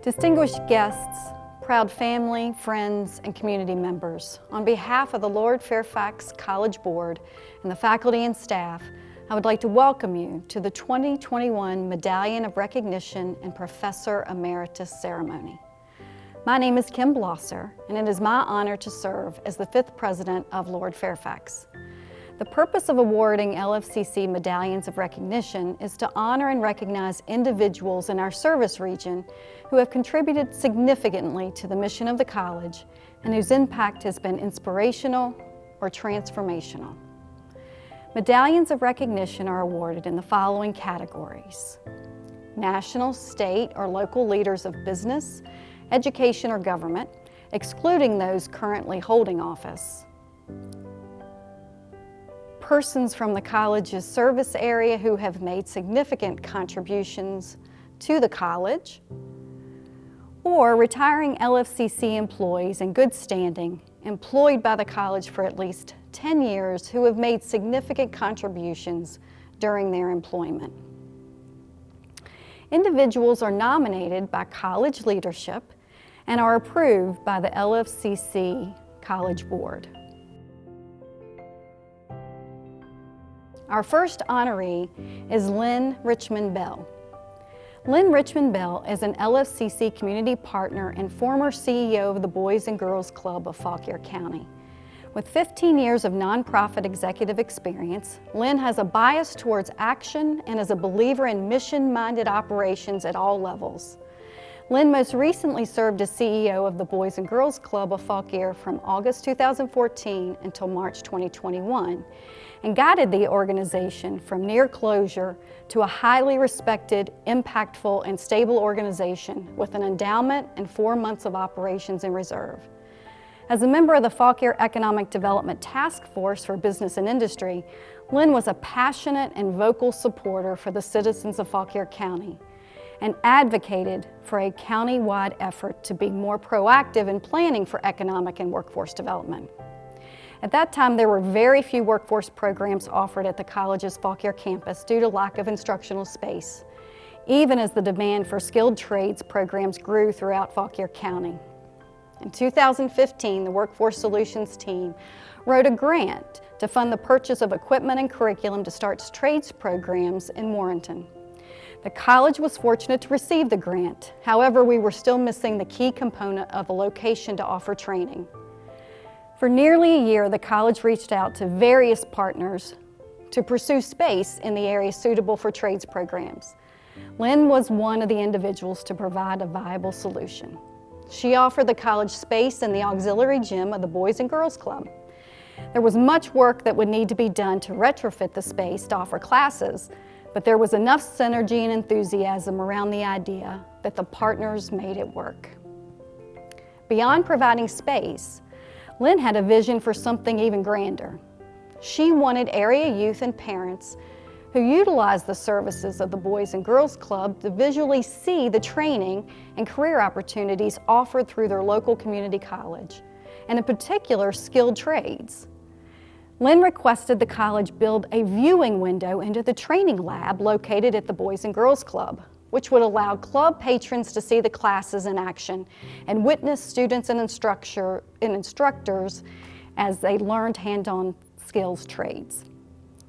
Distinguished guests, proud family, friends, and community members, on behalf of the Lord Fairfax College Board and the faculty and staff, I would like to welcome you to the 2021 Medallion of Recognition and Professor Emeritus ceremony. My name is Kim Blosser, and it is my honor to serve as the 5th president of Lord Fairfax. The purpose of awarding LFCC Medallions of Recognition is to honor and recognize individuals in our service region who have contributed significantly to the mission of the college and whose impact has been inspirational or transformational. Medallions of recognition are awarded in the following categories: national, state, or local leaders of business, education, or government, excluding those currently holding office; persons from the college's service area who have made significant contributions to the college; or retiring LFCC employees in good standing, employed by the college for at least 10 years who have made significant contributions during their employment. Individuals are nominated by college leadership and are approved by the LFCC College Board. Our first honoree is Lynn Richmond Bell. Lynn Richmond Bell is an LFCC community partner and former CEO of the Boys and Girls Club of Fauquier County. With 15 years of nonprofit executive experience, Lynn has a bias towards action and is a believer in mission-minded operations at all levels. Lynn most recently served as CEO of the Boys and Girls Club of Fauquier from August 2014 until March 2021, and guided the organization from near closure to a highly respected, impactful, and stable organization with an endowment and 4 months of operations in reserve. As a member of the Fauquier Economic Development Task Force for Business and Industry, Lynn was a passionate and vocal supporter for the citizens of Fauquier County and advocated for a county-wide effort to be more proactive in planning for economic and workforce development. At that time, there were very few workforce programs offered at the college's Fauquier campus due to lack of instructional space, even as the demand for skilled trades programs grew throughout Fauquier County. In 2015, the Workforce Solutions team wrote a grant to fund the purchase of equipment and curriculum to start trades programs in Warrenton. The college was fortunate to receive the grant. However, we were still missing the key component of a location to offer training. For nearly a year, the college reached out to various partners to pursue space in the area suitable for trades programs. Lynn was one of the individuals to provide a viable solution. She offered the college space in the auxiliary gym of the Boys and Girls Club. There was much work that would need to be done to retrofit the space to offer classes, but there was enough synergy and enthusiasm around the idea that the partners made it work. Beyond providing space, Lynn had a vision for something even grander. She wanted area youth and parents who utilized the services of the Boys and Girls Club to visually see the training and career opportunities offered through their local community college, and in particular, skilled trades. Lynn requested the college build a viewing window into the training lab located at the Boys and Girls Club, which would allow club patrons to see the classes in action and witness students and instructors as they learned hand-on skills trades.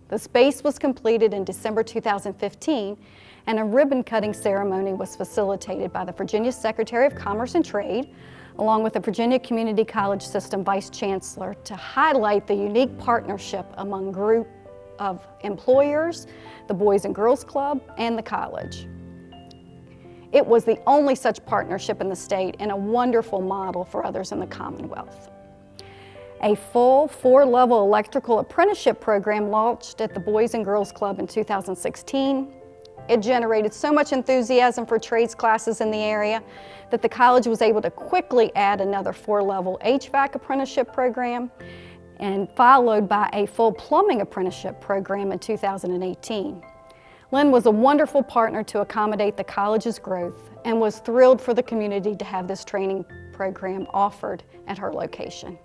The space was completed in December 2015, and a ribbon-cutting ceremony was facilitated by the Virginia Secretary of Commerce and Trade, along with the Virginia Community College System Vice Chancellor, to highlight the unique partnership among a group of employers, the Boys and Girls Club, and the college. It was the only such partnership in the state and a wonderful model for others in the Commonwealth. A full 4-level electrical apprenticeship program launched at the Boys and Girls Club in 2016. It generated so much enthusiasm for trades classes in the area that the college was able to quickly add another 4-level HVAC apprenticeship program, and followed by a full plumbing apprenticeship program in 2018. Lynn was a wonderful partner to accommodate the college's growth and was thrilled for the community to have this training program offered at her location.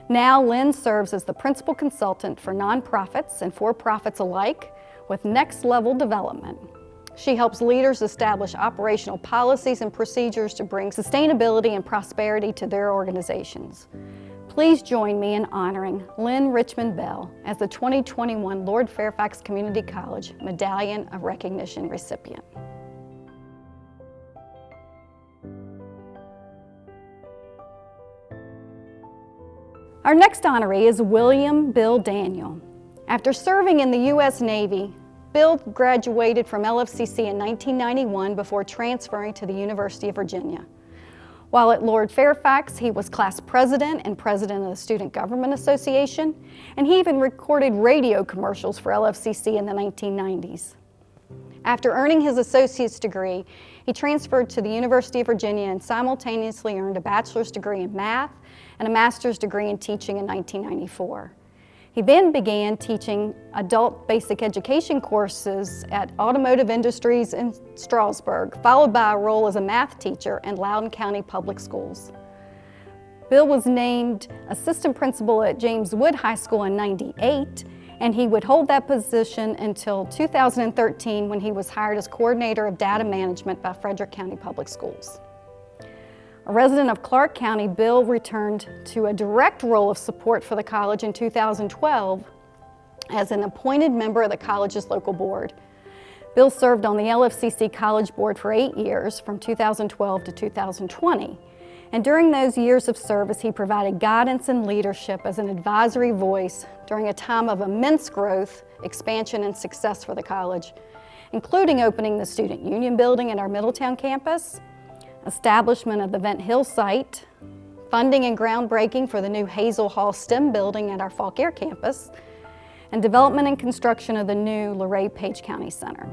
Now, Lynn serves as the principal consultant for nonprofits and for-profits alike with next level development. She helps leaders establish operational policies and procedures to bring sustainability and prosperity to their organizations. Please join me in honoring Lynn Richmond Bell as the 2021 Lord Fairfax Community College Medallion of Recognition recipient. Our next honoree is William Bill Daniel. After serving in the U.S. Navy, Bill graduated from LFCC in 1991 before transferring to the University of Virginia. While at Lord Fairfax, he was class president and president of the Student Government Association, and he even recorded radio commercials for LFCC in the 1990s. After earning his associate's degree, he transferred to the University of Virginia and simultaneously earned a bachelor's degree in math and a master's degree in teaching in 1994. He then began teaching adult basic education courses at Automotive Industries in Strasburg, followed by a role as a math teacher in Loudoun County Public Schools. Bill was named assistant principal at James Wood High School in '98, and he would hold that position until 2013 when he was hired as coordinator of data management by Frederick County Public Schools. A resident of Clark County, Bill returned to a direct role of support for the college in 2012 as an appointed member of the college's local board. Bill served on the LFCC College Board for 8 years, from 2012 to 2020. And during those years of service, he provided guidance and leadership as an advisory voice during a time of immense growth, expansion, and success for the college, including opening the Student Union building at our Middletown campus, establishment of the Vent Hill site, funding and groundbreaking for the new Hazel Hall STEM building at our Fauquier campus, and development and construction of the new Luray-Page County Center.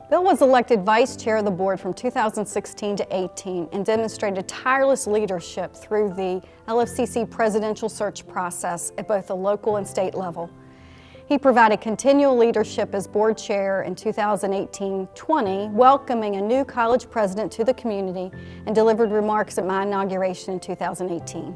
Bill was elected vice chair of the board from 2016 to 18 and demonstrated tireless leadership through the LFCC presidential search process at both the local and state level. He provided continual leadership as board chair in 2018-20, welcoming a new college president to the community, and delivered remarks at my inauguration in 2018.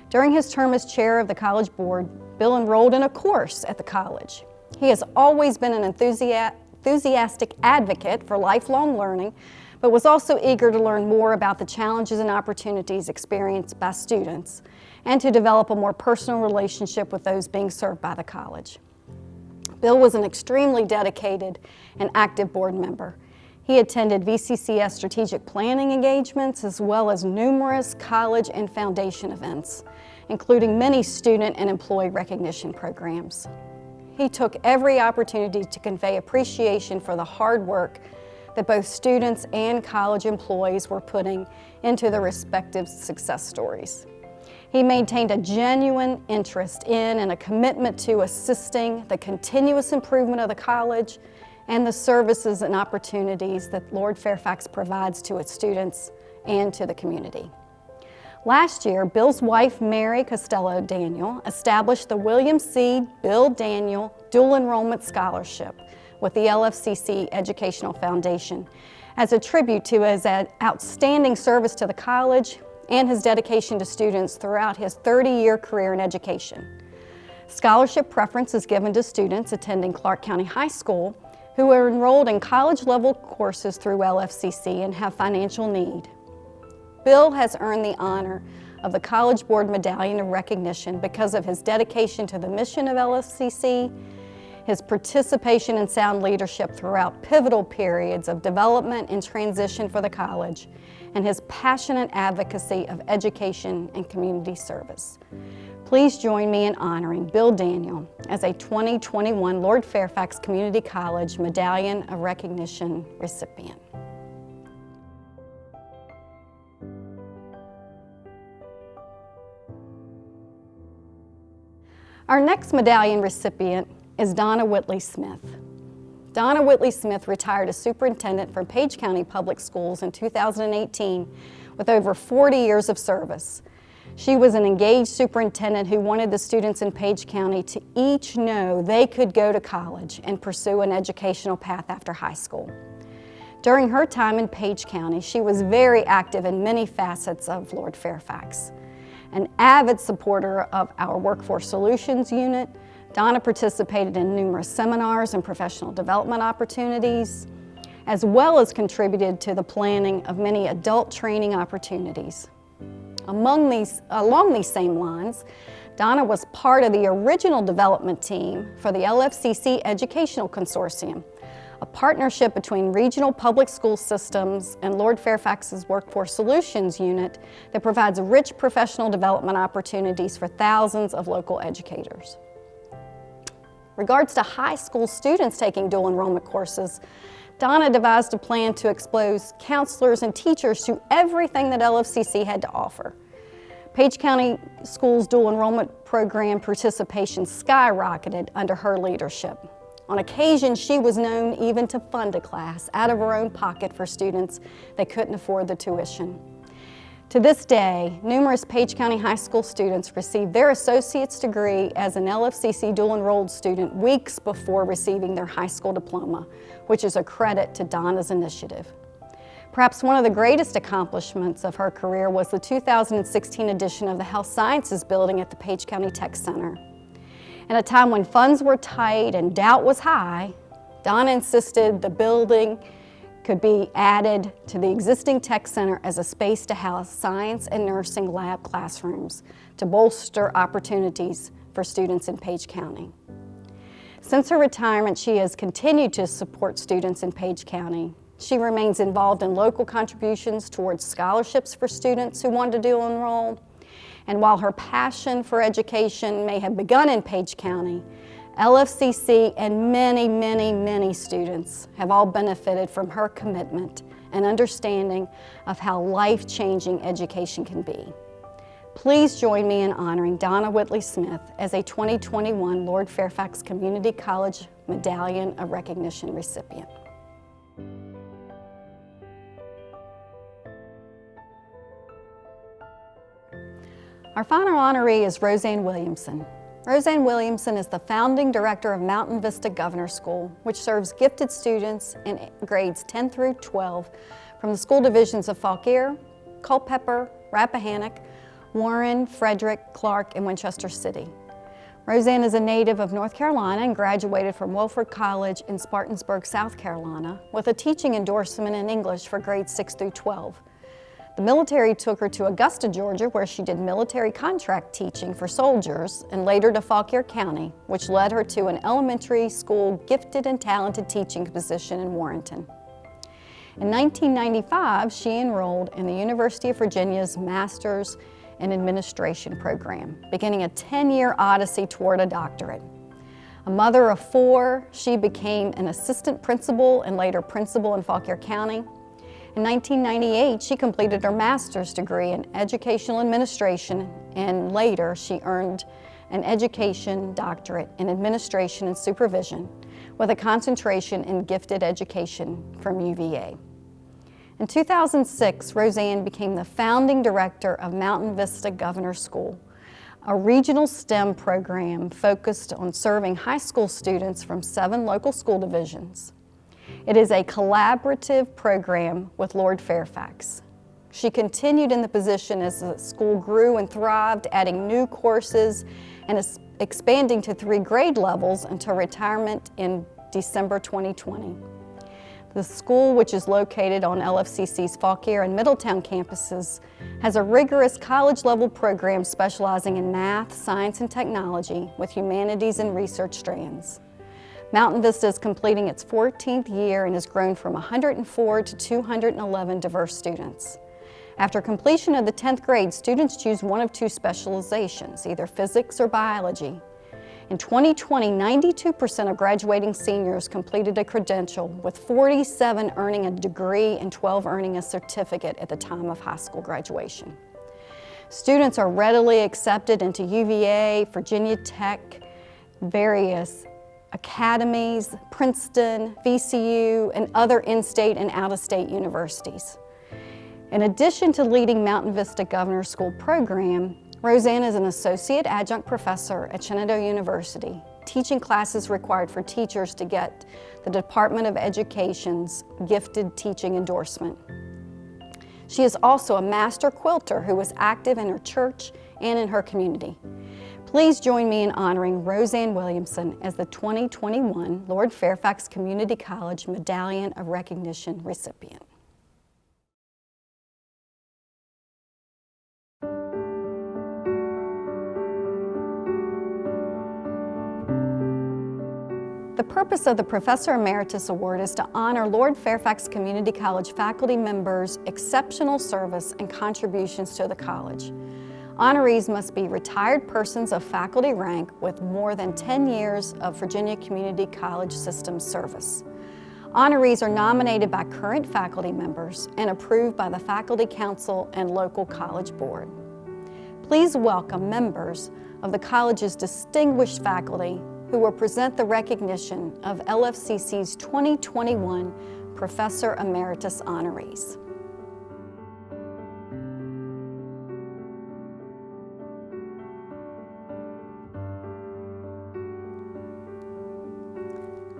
During his term as chair of the college board, Bill enrolled in a course at the college. He has always been an enthusiastic advocate for lifelong learning, but was also eager to learn more about the challenges and opportunities experienced by students, and to develop a more personal relationship with those being served by the college. Bill was an extremely dedicated and active board member. He attended VCCS strategic planning engagements as well as numerous college and foundation events, including many student and employee recognition programs. He took every opportunity to convey appreciation for the hard work that both students and college employees were putting into their respective success stories. He maintained a genuine interest in and a commitment to assisting the continuous improvement of the college and the services and opportunities that Lord Fairfax provides to its students and to the community. Last year, Bill's wife, Mary Costello Daniel, established the William C. Bill Daniel Dual Enrollment Scholarship with the LFCC Educational Foundation as a tribute to his outstanding service to the college and his dedication to students throughout his 30-year career in education. Scholarship preference is given to students attending Clark County High School who are enrolled in college-level courses through LFCC and have financial need. Bill has earned the honor of the College Board Medallion of Recognition because of his dedication to the mission of LFCC, his participation and sound leadership throughout pivotal periods of development and transition for the college, and his passionate advocacy of education and community service. Please join me in honoring Bill Daniel as a 2021 Lord Fairfax Community College Medallion of Recognition recipient. Our next medallion recipient is Donna Whitley Smith. Donna Whitley Smith retired as superintendent from Page County Public Schools in 2018 with over 40 years of service. She was an engaged superintendent who wanted the students in Page County to each know they could go to college and pursue an educational path after high school. During her time in Page County, she was very active in many facets of Lord Fairfax. An avid supporter of our Workforce Solutions unit, Donna participated in numerous seminars and professional development opportunities, as well as contributed to the planning of many adult training opportunities. Along these same lines, Donna was part of the original development team for the LFCC Educational Consortium, a partnership between regional public school systems and Lord Fairfax's Workforce Solutions unit that provides rich professional development opportunities for thousands of local educators. Regards to high school students taking dual enrollment courses, Donna devised a plan to expose counselors and teachers to everything that LFCC had to offer. Page County Schools' dual enrollment program participation skyrocketed under her leadership. On occasion, she was known even to fund a class out of her own pocket for students that couldn't afford the tuition. To this day, numerous Page County High School students receive their associate's degree as an LFCC dual-enrolled student weeks before receiving their high school diploma, which is a credit to Donna's initiative. Perhaps one of the greatest accomplishments of her career was the 2016 edition of the Health Sciences Building at the Page County Tech Center. In a time when funds were tight and doubt was high, Donna insisted the building could be added to the existing tech center as a space to house science and nursing lab classrooms to bolster opportunities for students in Page County. Since her retirement, she has continued to support students in Page County. She remains involved in local contributions towards scholarships for students who want to dual enroll. And while her passion for education may have begun in Page County, LFCC and many students have all benefited from her commitment and understanding of how life-changing education can be. Please join me in honoring Donna Whitley Smith as a 2021 Lord Fairfax Community College Medallion of Recognition recipient. Our final honoree is Roseanne Williamson. Roseanne Williamson is the founding director of Mountain Vista Governor School, which serves gifted students in grades 10 through 12 from the school divisions of Fauquier, Culpeper, Rappahannock, Warren, Frederick, Clark, and Winchester City. Roseanne is a native of North Carolina and graduated from Wilford College in Spartansburg, South Carolina, with a teaching endorsement in English for grades 6 through 12. The military took her to Augusta, Georgia, where she did military contract teaching for soldiers, and later to Fauquier County, which led her to an elementary school gifted and talented teaching position in Warrenton. In 1995, she enrolled in the University of Virginia's Master's in Administration program, beginning a 10-year odyssey toward a doctorate. A mother of 4, she became an assistant principal and later principal in Fauquier County. In 1998, she completed her master's degree in educational administration, and later she earned an education doctorate in administration and supervision with a concentration in gifted education from UVA. In 2006, Roseanne became the founding director of Mountain Vista Governor School, a regional STEM program focused on serving high school students from 7 local school divisions. It is a collaborative program with Lord Fairfax. She continued in the position as the school grew and thrived, adding new courses and expanding to 3 grade levels until retirement in December 2020. The school, which is located on LFCC's Fauquier and Middletown campuses, has a rigorous college-level program specializing in math, science, and technology with humanities and research strands. Mountain Vista is completing its 14th year and has grown from 104 to 211 diverse students. After completion of the 10th grade, students choose one of 2 specializations, either physics or biology. In 2020, 92% of graduating seniors completed a credential, with 47 earning a degree and 12 earning a certificate at the time of high school graduation. Students are readily accepted into UVA, Virginia Tech, various academies, Princeton, VCU, and other in-state and out-of-state universities. In addition to leading Mountain Vista Governor School program, Roseanne is an associate adjunct professor at Shenandoah University, teaching classes required for teachers to get the Department of Education's gifted teaching endorsement. She is also a master quilter who is active in her church and in her community. Please join me in honoring Roseanne Williamson as the 2021 Lord Fairfax Community College Medallion of Recognition recipient. The purpose of the Professor Emeritus Award is to honor Lord Fairfax Community College faculty members' exceptional service and contributions to the college. Honorees must be retired persons of faculty rank with more than 10 years of Virginia Community College System service. Honorees are nominated by current faculty members and approved by the Faculty Council and local college board. Please welcome members of the college's distinguished faculty who will present the recognition of LFCC's 2021 Professor Emeritus honorees.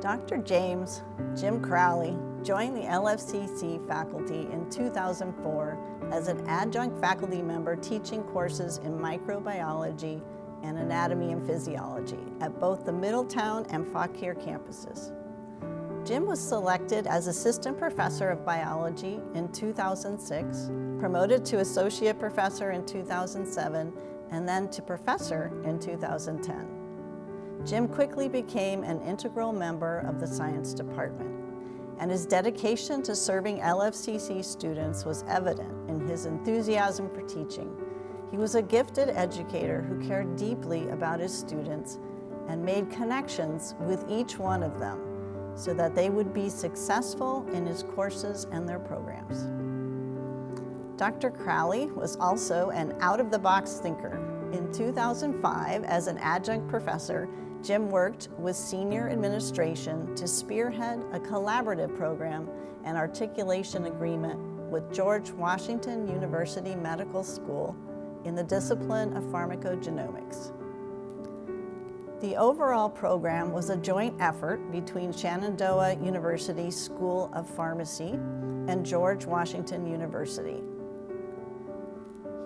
Dr. James Jim Crowley joined the LFCC faculty in 2004 as an adjunct faculty member teaching courses in microbiology and anatomy and physiology at both the Middletown and Fauquier campuses. Jim was selected as assistant professor of biology in 2006, promoted to associate professor in 2007, and then to professor in 2010. Jim quickly became an integral member of the science department, and his dedication to serving LFCC students was evident in his enthusiasm for teaching. He was a gifted educator who cared deeply about his students and made connections with each one of them so that they would be successful in his courses and their programs. Dr. Crowley was also an out-of-the-box thinker. In 2005, as an adjunct professor, Jim worked with senior administration to spearhead a collaborative program and articulation agreement with George Washington University Medical School in the discipline of pharmacogenomics. The overall program was a joint effort between Shenandoah University School of Pharmacy and George Washington University.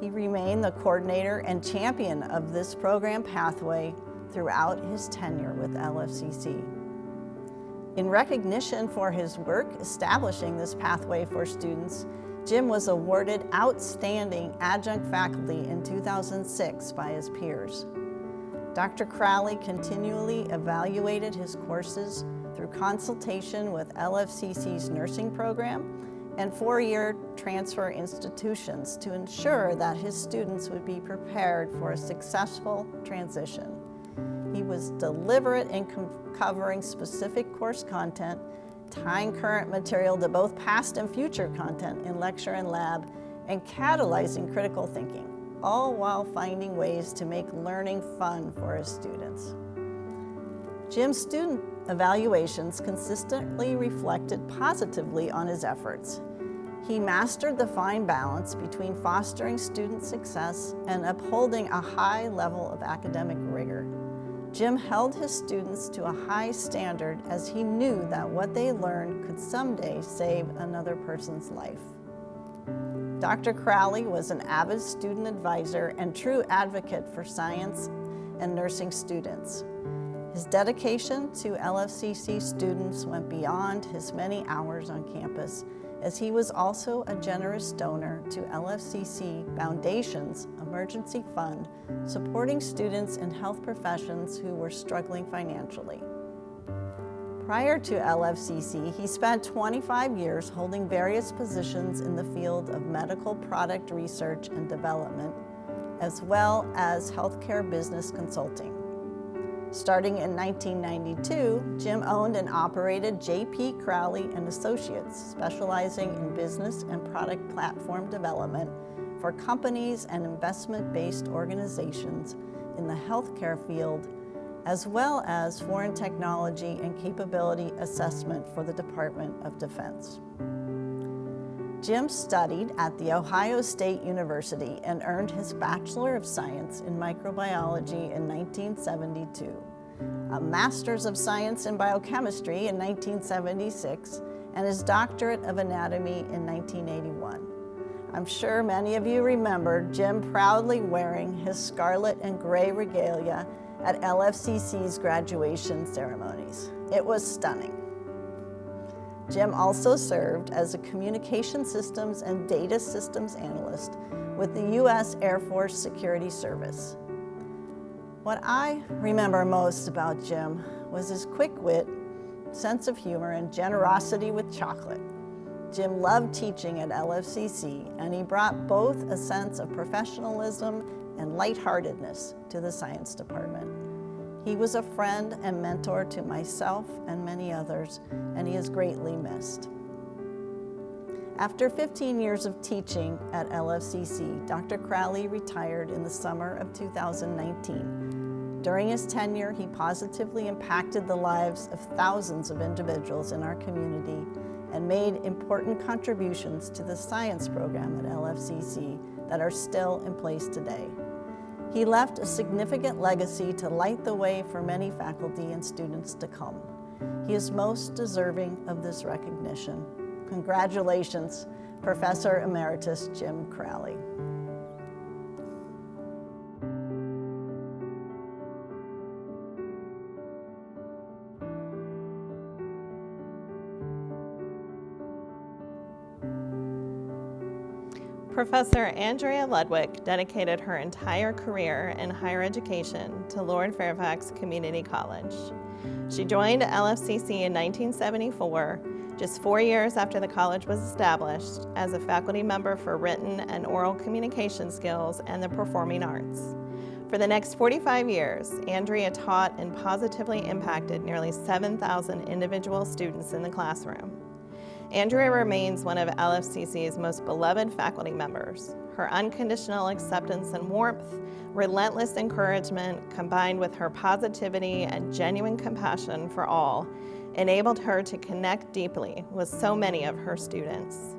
He remained the coordinator and champion of this program pathway throughout his tenure with LFCC. In recognition for his work establishing this pathway for students, Jim was awarded Outstanding Adjunct Faculty in 2006 by his peers. Dr. Crowley continually evaluated his courses through consultation with LFCC's nursing program and four-year transfer institutions to ensure that his students would be prepared for a successful transition. He was deliberate in covering specific course content, tying current material to both past and future content in lecture and lab, and catalyzing critical thinking, all while finding ways to make learning fun for his students. Jim's student evaluations consistently reflected positively on his efforts. He mastered the fine balance between fostering student success and upholding a high level of academic rigor. Jim held his students to a high standard as he knew that what they learned could someday save another person's life. Dr. Crowley was an avid student advisor and true advocate for science and nursing students. His dedication to LFCC students went beyond his many hours on campus, as he was also a generous donor to LFCC Foundation's emergency fund, supporting students in health professions who were struggling financially. Prior to LFCC, he spent 25 years holding various positions in the field of medical product research and development, as well as healthcare business consulting. Starting in 1992, Jim owned and operated J.P. Crowley and Associates, specializing in business and product platform development for companies and investment-based organizations in the healthcare field, as well as foreign technology and capability assessment for the Department of Defense. Jim studied at The Ohio State University and earned his Bachelor of Science in Microbiology in 1972, a Master's of Science in Biochemistry in 1976, and his Doctorate of Anatomy in 1981. I'm sure many of you remember Jim proudly wearing his scarlet and gray regalia at LFCC's graduation ceremonies. It was stunning. Jim also served as a communication systems and data systems analyst with the U.S. Air Force Security Service. What I remember most about Jim was his quick wit, sense of humor, and generosity with chocolate. Jim loved teaching at LFCC, and he brought both a sense of professionalism and lightheartedness to the science department. He was a friend and mentor to myself and many others, and he is greatly missed. After 15 years of teaching at LFCC, Dr. Crowley retired in the summer of 2019. During his tenure, he positively impacted the lives of thousands of individuals in our community and made important contributions to the science program at LFCC that are still in place today. He left a significant legacy to light the way for many faculty and students to come. He is most deserving of this recognition. Congratulations, Professor Emeritus Jim Crowley. Professor Andrea Ludwick dedicated her entire career in higher education to Lord Fairfax Community College. She joined LFCC in 1974, just 4 years after the college was established, as a faculty member for written and oral communication skills and the performing arts. For the next 45 years, Andrea taught and positively impacted nearly 7,000 individual students in the classroom. Andrea remains one of LFCC's most beloved faculty members. Her unconditional acceptance and warmth, relentless encouragement, combined with her positivity and genuine compassion for all, enabled her to connect deeply with so many of her students.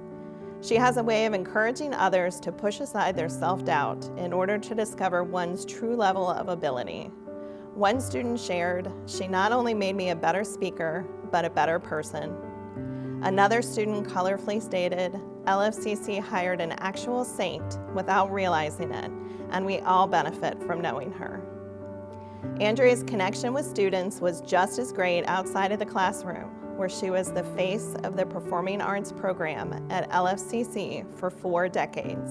She has a way of encouraging others to push aside their self-doubt in order to discover one's true level of ability. One student shared, "She not only made me a better speaker, but a better person." Another student colorfully stated, "LFCC hired an actual saint without realizing it, and we all benefit from knowing her." Andrea's connection with students was just as great outside of the classroom, where she was the face of the performing arts program at LFCC for 4 decades.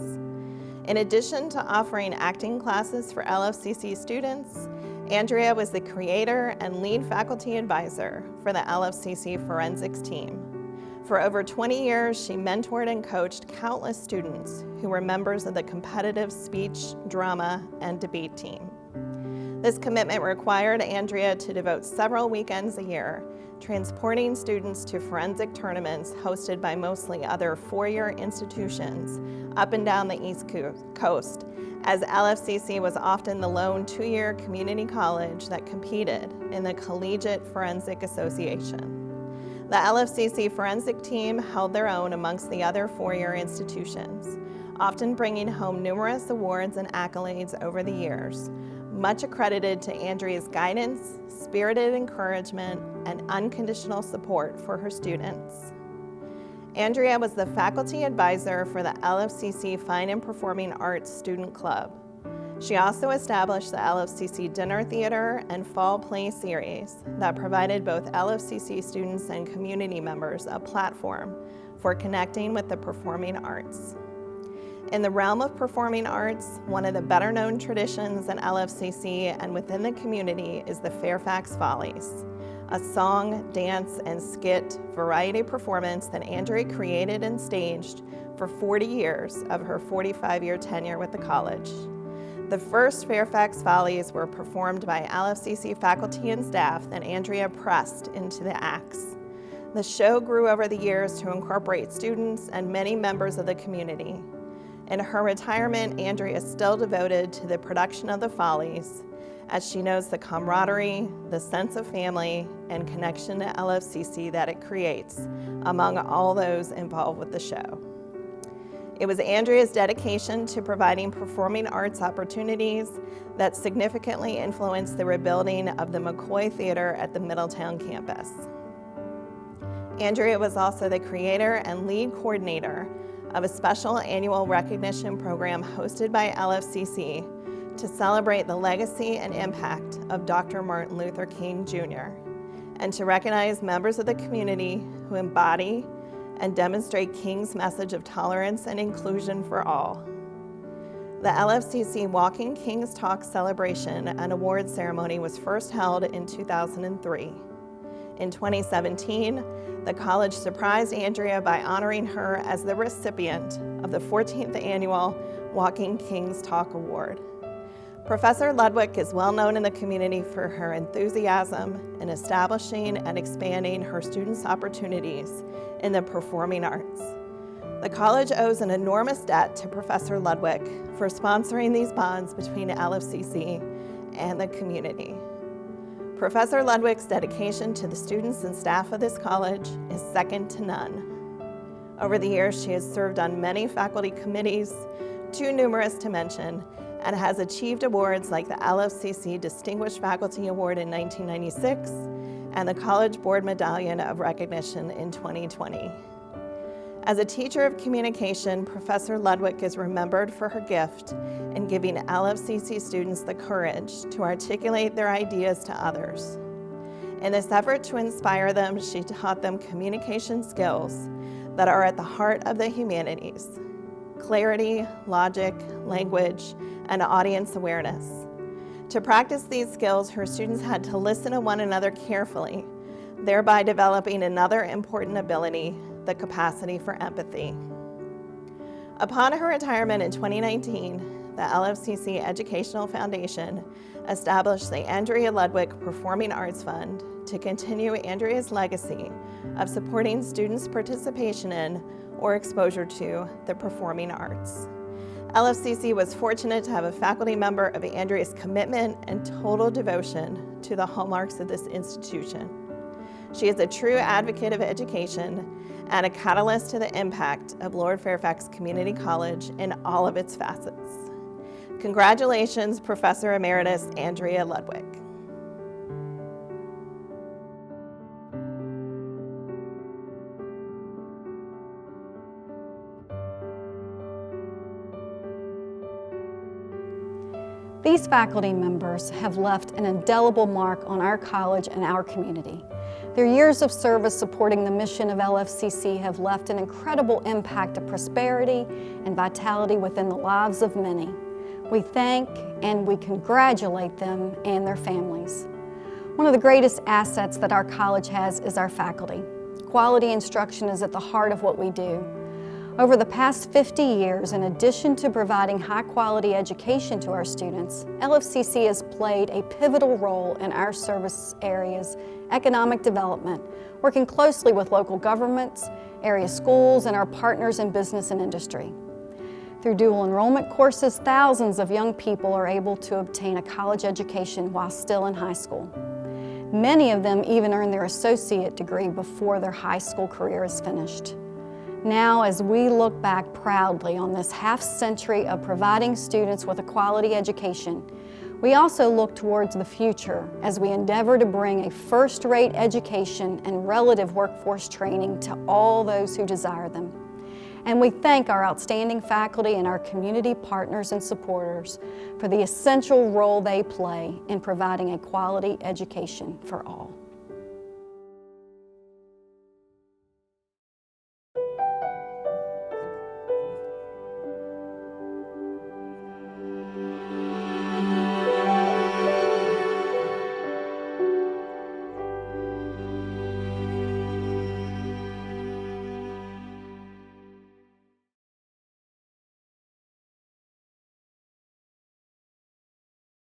In addition to offering acting classes for LFCC students, Andrea was the creator and lead faculty advisor for the LFCC forensics team. For over 20 years, she mentored and coached countless students who were members of the competitive speech, drama, and debate team. This commitment required Andrea to devote several weekends a year, transporting students to forensic tournaments hosted by mostly other four-year institutions up and down the East Coast, as LFCC was often the lone 2-year community college that competed in the Collegiate Forensic Association. The LFCC forensic team held their own amongst the other 4-year institutions, often bringing home numerous awards and accolades over the years, much accredited to Andrea's guidance, spirited encouragement, and unconditional support for her students. Andrea was the faculty advisor for the LFCC Fine and Performing Arts Student Club. She also established the LFCC Dinner Theater and Fall Play Series that provided both LFCC students and community members a platform for connecting with the performing arts. In the realm of performing arts, one of the better-known traditions in LFCC and within the community is the Fairfax Follies, a song, dance, and skit variety performance that Andrea created and staged for 40 years of her 45-year tenure with the college. The first Fairfax Follies were performed by LFCC faculty and staff that Andrea pressed into the acts. The show grew over the years to incorporate students and many members of the community. In her retirement, Andrea is still devoted to the production of the Follies, as she knows the camaraderie, the sense of family, and connection to LFCC that it creates among all those involved with the show. It was Andrea's dedication to providing performing arts opportunities that significantly influenced the rebuilding of the McCoy Theater at the Middletown campus. Andrea was also the creator and lead coordinator of a special annual recognition program hosted by LFCC to celebrate the legacy and impact of Dr. Martin Luther King Jr. and to recognize members of the community who embody and demonstrate King's message of tolerance and inclusion for all. The LFCC Walking King's Talk celebration and award ceremony was first held in 2003. In 2017, the college surprised Andrea by honoring her as the recipient of the 14th annual Walking King's Talk Award. Professor Ludwick is well known in the community for her enthusiasm in establishing and expanding her students' opportunities in the performing arts. The college owes an enormous debt to Professor Ludwick for sponsoring these bonds between LFCC and the community. Professor Ludwick's dedication to the students and staff of this college is second to none. Over the years, she has served on many faculty committees, too numerous to mention, and has achieved awards like the LFCC Distinguished Faculty Award in 1996 and the College Board Medallion of Recognition in 2020. As a teacher of communication, Professor Ludwick is remembered for her gift in giving LFCC students the courage to articulate their ideas to others. In this effort to inspire them, she taught them communication skills that are at the heart of the humanities: clarity, logic, language, and audience awareness. To practice these skills, her students had to listen to one another carefully, thereby developing another important ability, the capacity for empathy. Upon her retirement in 2019, the LFCC Educational Foundation established the Andrea Ludwick Performing Arts Fund to continue Andrea's legacy of supporting students' participation in or exposure to the performing arts. LFCC was fortunate to have a faculty member of Andrea's commitment and total devotion to the hallmarks of this institution. She is a true advocate of education and a catalyst to the impact of Lord Fairfax Community College in all of its facets. Congratulations, Professor Emeritus Andrea Ludwick. These faculty members have left an indelible mark on our college and our community. Their years of service supporting the mission of LFCC have left an incredible impact of prosperity and vitality within the lives of many. We thank and we congratulate them and their families. One of the greatest assets that our college has is our faculty. Quality instruction is at the heart of what we do. Over the past 50 years, in addition to providing high-quality education to our students, LFCC has played a pivotal role in our service area's economic development, working closely with local governments, area schools, and our partners in business and industry. Through dual enrollment courses, thousands of young people are able to obtain a college education while still in high school. Many of them even earn their associate degree before their high school career is finished. Now, as we look back proudly on this half-century of providing students with a quality education, we also look towards the future as we endeavor to bring a first-rate education and relative workforce training to all those who desire them. And we thank our outstanding faculty and our community partners and supporters for the essential role they play in providing a quality education for all.